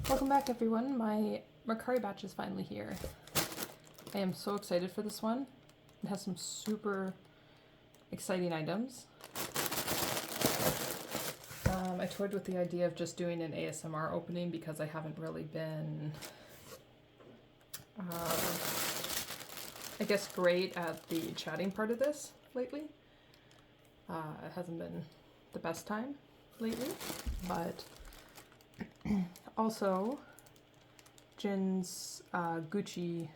Welcome back, everyone. My Mercari batch is finally here. I am so excited for this one. It has some super exciting items. I toyed with the idea of just doing an ASMR opening because I haven't really been, I guess, great at the chatting part of this lately. It hasn't been the best time lately, but also Jin's Gucci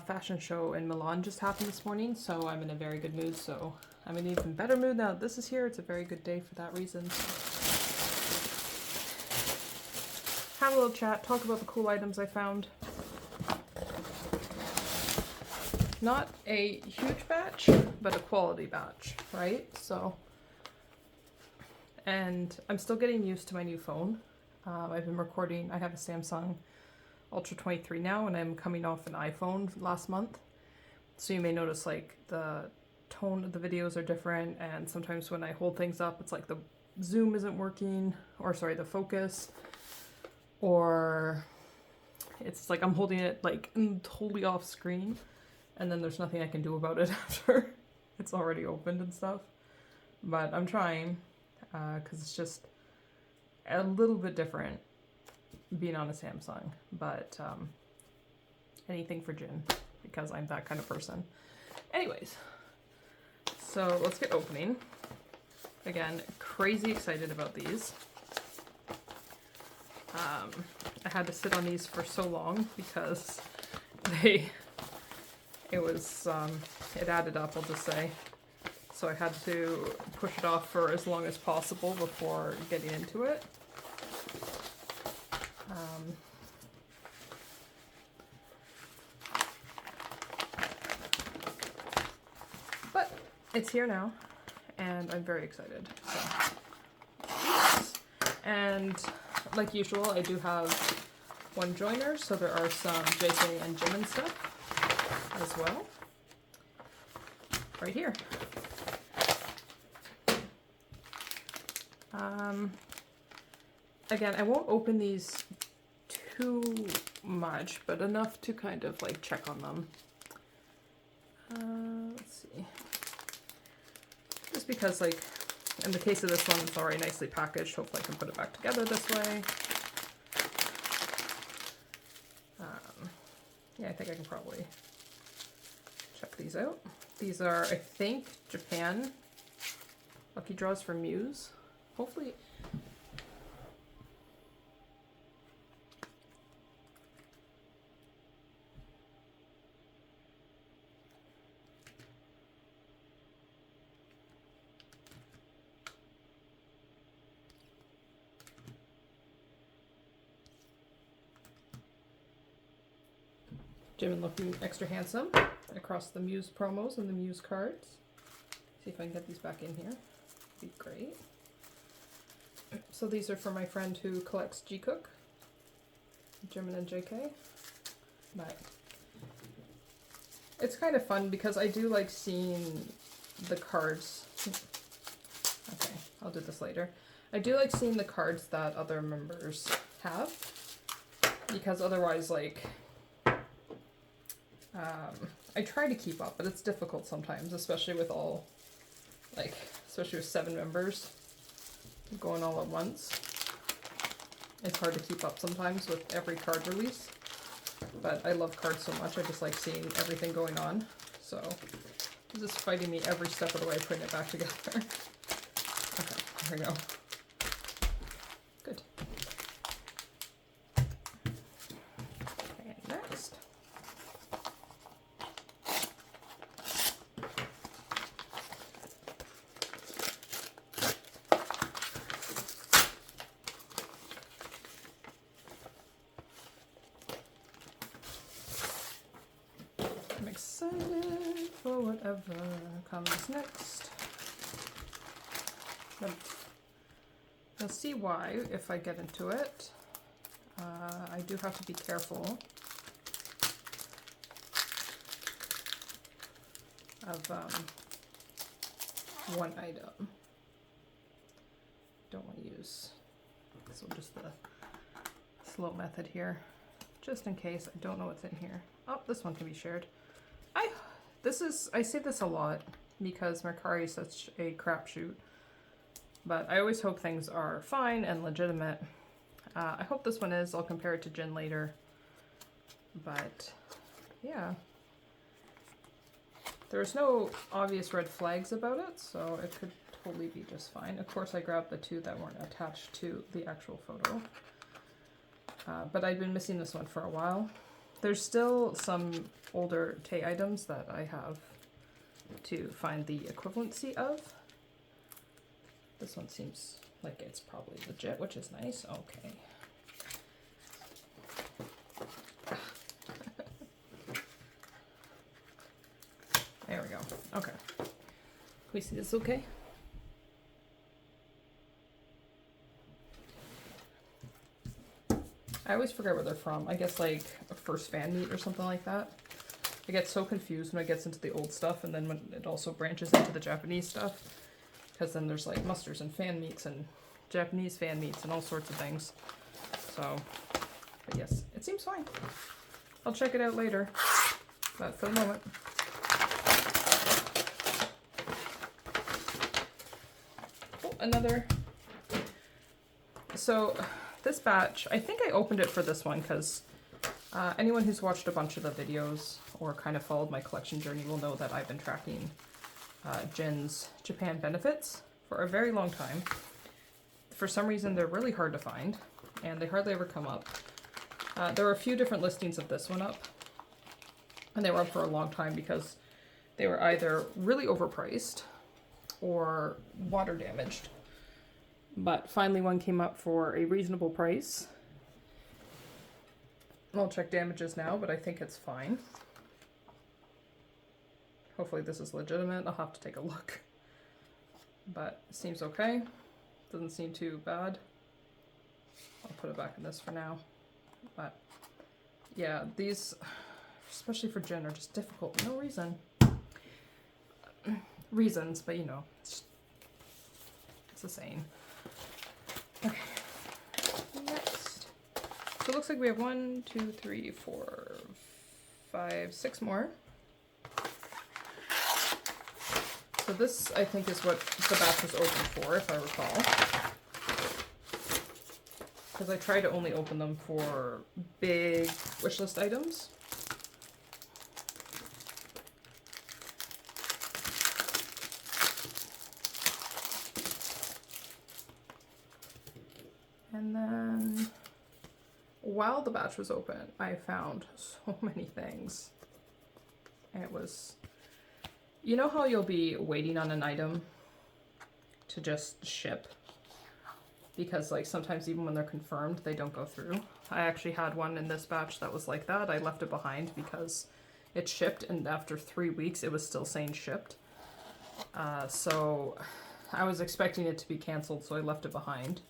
fashion show in Milan just happened this morning, so I'm in a very good mood. So I'm in an even better mood now that this is here. It's a very good day for that reason. Have a little chat, talk about the cool items I found. Not a huge batch, but a quality batch, right? So, and I'm still getting used to my new phone. I've been recording, I have a Samsung Ultra 23 now, and I'm coming off an iPhone last month. So you may notice like the tone of the videos are different, and sometimes when I hold things up, it's like the zoom isn't working, or sorry, the focus, or it's like I'm holding it like totally off screen, and then there's nothing I can do about it after it's already opened and stuff. But I'm trying, because it's just a little bit different being on a Samsung, but anything for Jin, because I'm that kind of person. Anyways, so let's get opening. Again, crazy excited about these. I had to sit on these for so long because it added up, I'll just say. So I had to push it off for as long as possible before getting into it. But it's here now, and I'm very excited. So. And like usual, I do have one joiner, so there are some JK and Jimin stuff as well. Right here. Again, I won't open these too much, but enough to kind of like check on them. Let's see. Just because, like, in the case of this one, it's already nicely packaged. Hopefully I can put it back together this way. Yeah, I think I can probably check these out. These are, I think, Japan lucky draws for Muse. Hopefully. Jimin looking extra handsome across the Muse promos and the Muse cards. See if I can get these back in here. Be great. So these are for my friend who collects G-Cook, Jimin and JK. But it's kind of fun because I do like seeing the cards. Okay, I'll do this later. I do like seeing the cards that other members have, because otherwise, like, I try to keep up, but it's difficult sometimes, especially with especially with 7 members going all at once. It's hard to keep up sometimes with every card release, but I love cards so much, I just like seeing everything going on. So it's just fighting me every step of the way, putting it back together. Okay, there we go. Good. And next. I'm excited for whatever comes next. But you'll see why if I get into it. I do have to be careful of one item. Don't want to use, so just the slow method here, just in case I don't know what's in here. Oh, this one can be shared. I say this a lot because Mercari is such a crapshoot, but I always hope things are fine and legitimate. I hope this one is. I'll compare it to Jin later, but yeah. There's no obvious red flags about it, so it could totally be just fine. Of course, I grabbed the two that weren't attached to the actual photo, but I've been missing this one for a while. There's still some older Tae items that I have to find the equivalency of. This one seems like it's probably legit, which is nice. Okay. There we go. Okay. Can we see this okay? I always forget where they're from. I guess like a first fan meet or something like that. I get so confused when it gets into the old stuff, and then when it also branches into the Japanese stuff, because then there's like musters and fan meets and Japanese fan meets and all sorts of things. So, but yes, it seems fine. I'll check it out later, but for the moment. Oh, another. So this batch, I think I opened it for this one because anyone who's watched a bunch of the videos or kind of followed my collection journey will know that I've been tracking Jin's Japan benefits for a very long time. For some reason, they're really hard to find, and they hardly ever come up. There were a few different listings of this one up, and they were up for a long time because they were either really overpriced or water damaged. But finally one came up for a reasonable price. I'll check damages now, but I think it's fine. Hopefully this is legitimate. I'll have to take a look. But it seems okay. Doesn't seem too bad. I'll put it back in this for now. But yeah, these, especially for Jin, are just difficult for no reason. Reasons, but you know, it's a saying. Okay, next. So it looks like we have 1, 2, 3, 4, 5, 6 more. So this, I think, is what the batch was open for, if I recall. Because I try to only open them for big wishlist items. And then, while the batch was open, I found so many things. And it was, you know how you'll be waiting on an item to just ship? Because like sometimes even when they're confirmed, they don't go through. I actually had one in this batch that was like that. I left it behind because it shipped, and after 3 weeks it was still saying shipped. So I was expecting it to be canceled, so I left it behind.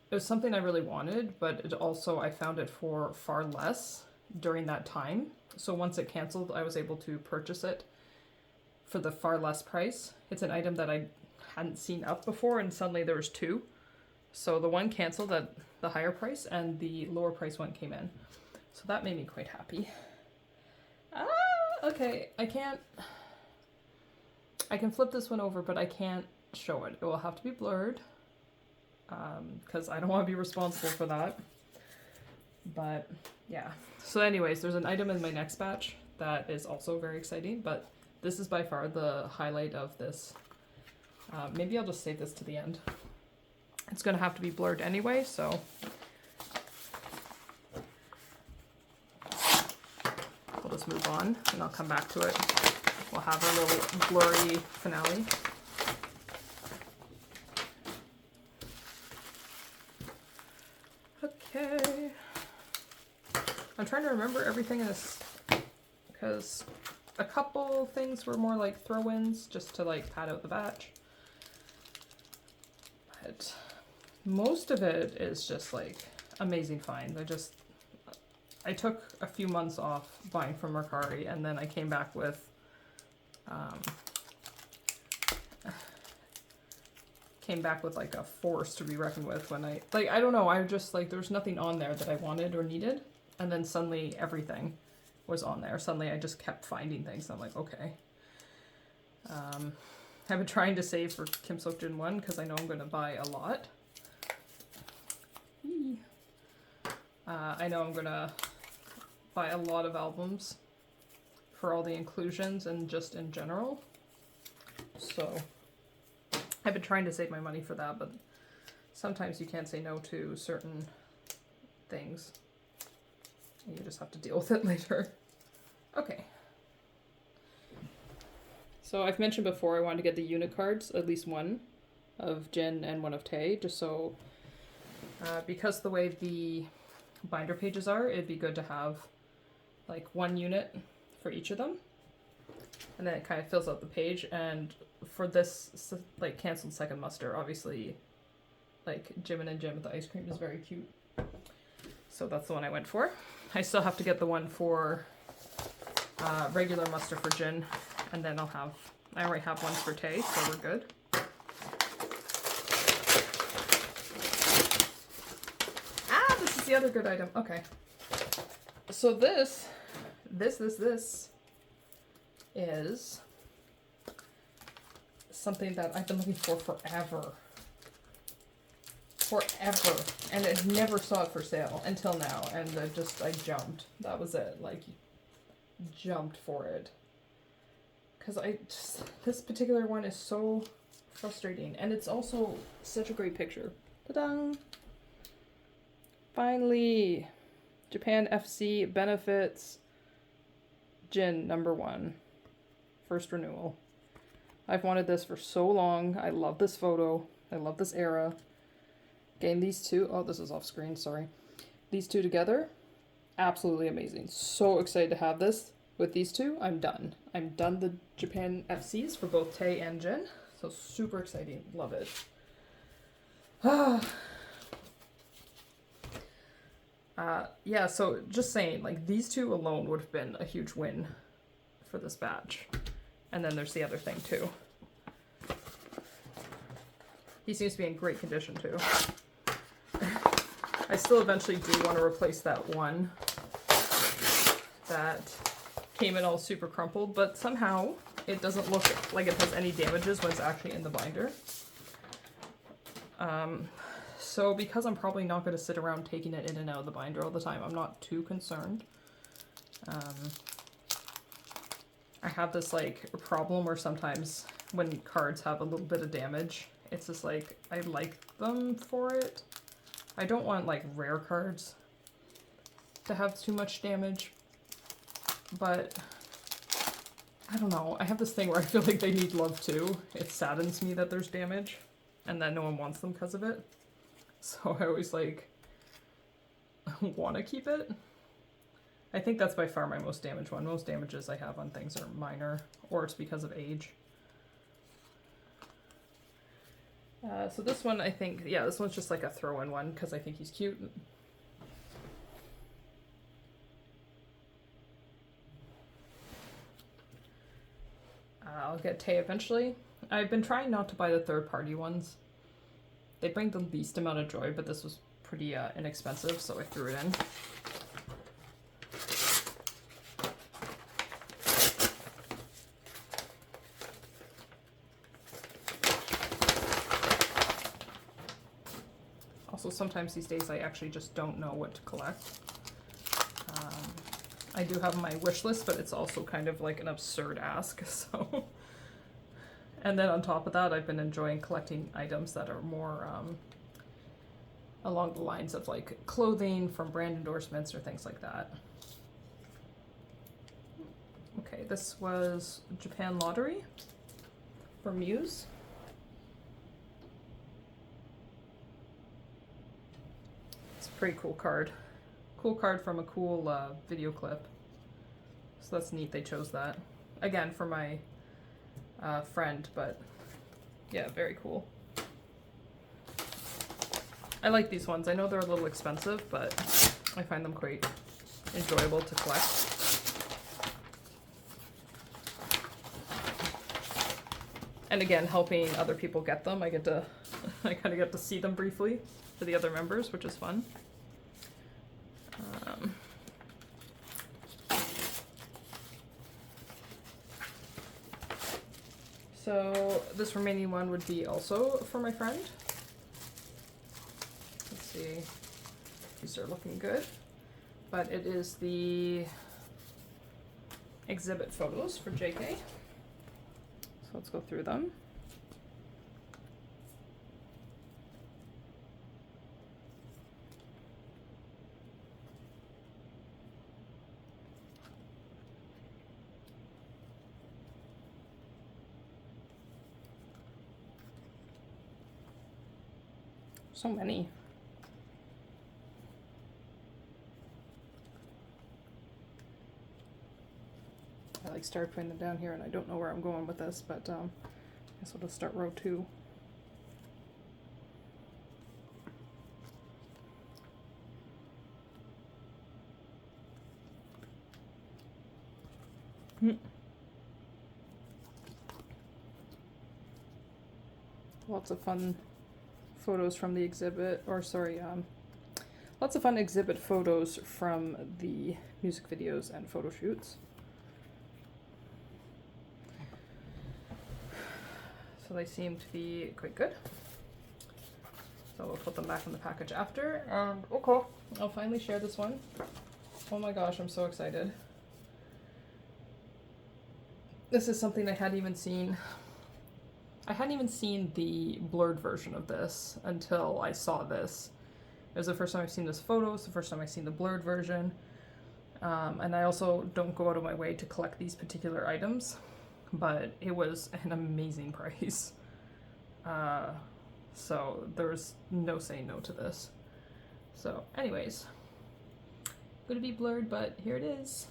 It was something I really wanted, but it also, I found it for far less during that time. So once it canceled, I was able to purchase it for the far less price. It's an item that I hadn't seen up before, and suddenly there was 2. So the one canceled at the higher price and the lower price one came in. So that made me quite happy. Okay, I can flip this one over, but I can't show it. It will have to be blurred. Because I don't want to be responsible for that. But yeah. So anyways, there's an item in my next batch that is also very exciting, but this is by far the highlight of this. Maybe I'll just save this to the end. It's going to have to be blurred anyway, so we'll just move on and I'll come back to it. We'll have our little blurry finale. Okay. I'm trying to remember everything in this because a couple things were more like throw-ins just to like pad out the batch. But most of it is just like amazing finds. I took a few months off buying from Mercari, and then I came back with came back with like a force to be reckoned with when I don't know, I just like there's nothing on there that I wanted or needed, and then suddenly everything was on there. Suddenly I just kept finding things. I'm like, okay. I've been trying to save for Kim Seokjin 1 because I know I'm going to buy a lot. I know I'm going to buy a lot of albums for all the inclusions and just in general. So I've been trying to save my money for that, but sometimes you can't say no to certain things. You just have to deal with it later. Okay. So I've mentioned before I wanted to get the unit cards, at least one of Jin and one of Tae, just so because the way the binder pages are, it'd be good to have like one unit for each of them, and then it kind of fills out the page. And for this like canceled second muster, obviously like Jimin and Jim with the ice cream is very cute, so that's the one I went for. I still have to get the one for regular muster for Jin, and then I already have ones for Tae, so we're good. This is the other good item. Okay. So this is something that I've been looking for forever. And I never saw it for sale until now, and I jumped. That was it. Like, jumped for it. Because this particular one is so frustrating, and it's also such a great picture. Ta-da! Finally! Japan FC benefits Jin #1. First renewal. I've wanted this for so long. I love this photo. I love this era. Getting these two, oh, this is off screen, sorry. These two together, absolutely amazing. So excited to have this. With these two, I'm done. I'm done the Japan FCs for both Tae and Jin. So super exciting. Love it. Yeah, so just saying, like, these two alone would have been a huge win for this batch. And then there's the other thing, too. He seems to be in great condition, too. I still eventually do want to replace that one that came in all super crumpled, but somehow it doesn't look like it has any damages when it's actually in the binder. So because I'm probably not going to sit around taking it in and out of the binder all the time, I'm not too concerned. I have this like problem where sometimes when cards have a little bit of damage, it's just like, I like them for it. I don't want like rare cards to have too much damage, but I don't know. I have this thing where I feel like they need love too. It saddens me that there's damage and that no one wants them because of it. So I always like want to keep it. I think that's by far my most damaged one. Most damages I have on things are minor, or it's because of age. So this one, I think, yeah, this one's just like a throw-in one because I think he's cute. I'll get Tae eventually. I've been trying not to buy the third-party ones. They bring the least amount of joy, but this was pretty inexpensive, so I threw it in. Also, sometimes these days I actually just don't know what to collect. I do have my wish list, but it's also kind of like an absurd ask, so... And then on top of that, I've been enjoying collecting items that are more along the lines of like clothing from brand endorsements or things like that. Okay, this was Japan Lottery for Muse. It's a pretty cool card. Cool card from a cool video clip. So that's neat they chose that. Again, for my friend, but yeah, very cool. I like these ones. I know they're a little expensive, but I find them quite enjoyable to collect. And again, helping other people get them, I get to I kind of get to see them briefly for the other members, which is fun. So this remaining one would be also for my friend. Let's see, these are looking good. But it is the exhibit photos for JK. So let's go through them. So many. I like started putting them down here and I don't know where I'm going with this, but I guess we'll just start row 2. Lots of fun photos from the exhibit, or sorry, lots of fun exhibit photos from the music videos and photo shoots. So they seem to be quite good. So we'll put them back in the package after. And okay, I'll finally share this one. Oh my gosh, I'm so excited. This is something I hadn't even seen. I hadn't even seen the blurred version of this until I saw this. It was the first time I've seen this photo, it's the first time I've seen the blurred version. And I also don't go out of my way to collect these particular items, but it was an amazing price. So there's no saying no to this. So anyways, gonna be blurred, but here it is.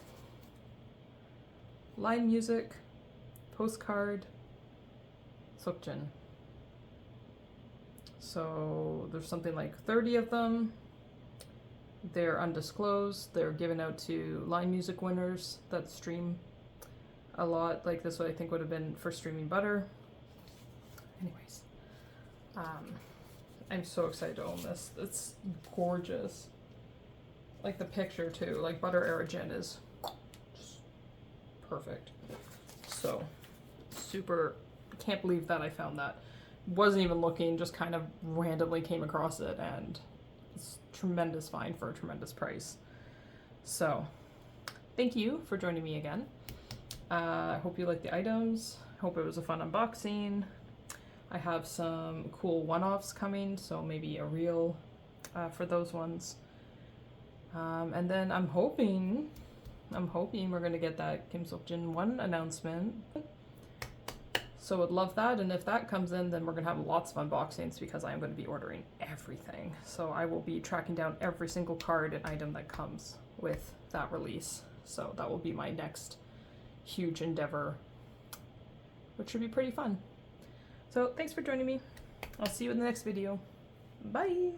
Line music, postcard, Seokjin. So there's something like 30 of them. They're undisclosed. They're given out to line music winners that stream a lot. Like this one I think would have been for streaming Butter. Anyways, I'm so excited to own this. It's gorgeous. Like the picture too, like Butter Era Jin is just perfect. So super, can't believe that I found that. Wasn't even looking, just kind of randomly came across it, and it's tremendous find for a tremendous price. So thank you for joining me again. I hope you liked the items. Hope it was a fun unboxing. I have some cool one-offs coming, so maybe a reel for those ones. And then I'm hoping we're gonna get that Kim Seokjin 1 announcement. So would love that, and if that comes in, then we're gonna have lots of unboxings because I am gonna be ordering everything. So I will be tracking down every single card and item that comes with that release. So that will be my next huge endeavor, which should be pretty fun. So thanks for joining me. I'll see you in the next video. Bye!